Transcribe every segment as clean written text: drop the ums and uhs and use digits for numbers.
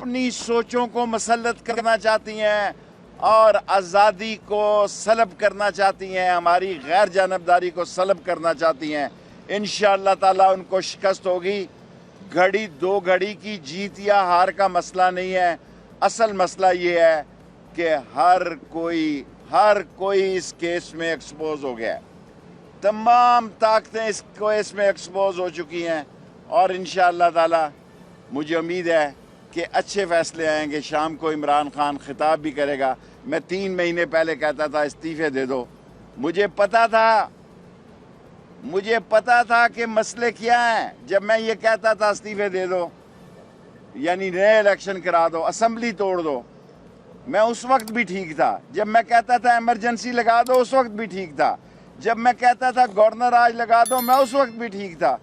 اپنی سوچوں کو مسلط کرنا چاہتی ہیں اور آزادی کو سلب کرنا چاہتی ہیں، ہماری غیر جانبداری کو سلب کرنا چاہتی ہیں، انشاءاللہ تعالیٰ ان کو شکست ہوگی۔ گھڑی دو گھڑی کی جیت یا ہار کا مسئلہ نہیں ہے، اصل مسئلہ یہ ہے کہ ہر کوئی اس کیس میں ایکسپوز ہو گیا ہے، تمام طاقتیں اس میں ایکسپوز ہو چکی ہیں، اور انشاءاللہ تعالیٰ مجھے امید ہے کہ اچھے فیصلے آئیں گے۔ شام کو عمران خان خطاب بھی کرے گا۔ میں 3 مہینے پہلے کہتا تھا استعفے دے دو، مجھے پتا تھا کہ مسئلے کیا ہیں۔ جب میں یہ کہتا تھا استعفے دے دو یعنی نئے الیکشن کرا دو، اسمبلی توڑ دو، میں اس وقت بھی ٹھیک تھا۔ جب میں کہتا تھا ایمرجنسی لگا دو، اس وقت بھی ٹھیک تھا۔ جب میں کہتا تھا گورنر آج لگا دو، میں اس وقت بھی ٹھیک تھا،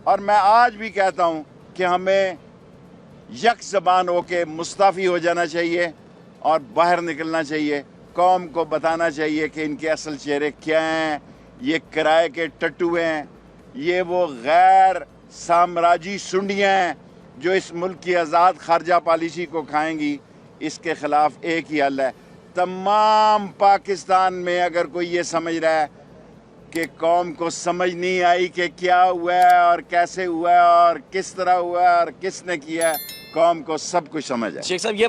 اور میں آج بھی کہتا ہوں کہ ہمیں یک زبان ہو کے مستعفی ہو جانا چاہیے اور باہر نکلنا چاہیے۔ قوم کو بتانا چاہیے کہ ان کے اصل چہرے کیا ہیں۔ یہ کرائے کے ٹٹو ہیں، یہ وہ غیر سامراجی سنڈیاں ہیں جو اس ملک کی آزاد خارجہ پالیسی کو کھائیں گی۔ اس کے خلاف ایک ہی حل ہے۔ تمام پاکستان میں اگر کوئی یہ سمجھ رہا ہے کہ قوم کو سمجھ نہیں آئی کہ کیا ہوا ہے اور کیسے ہوا ہے اور کس طرح ہوا ہے اور کس نے کیا ہے، قوم کو سب کچھ سمجھ ہے۔ شیخ صاحب یہ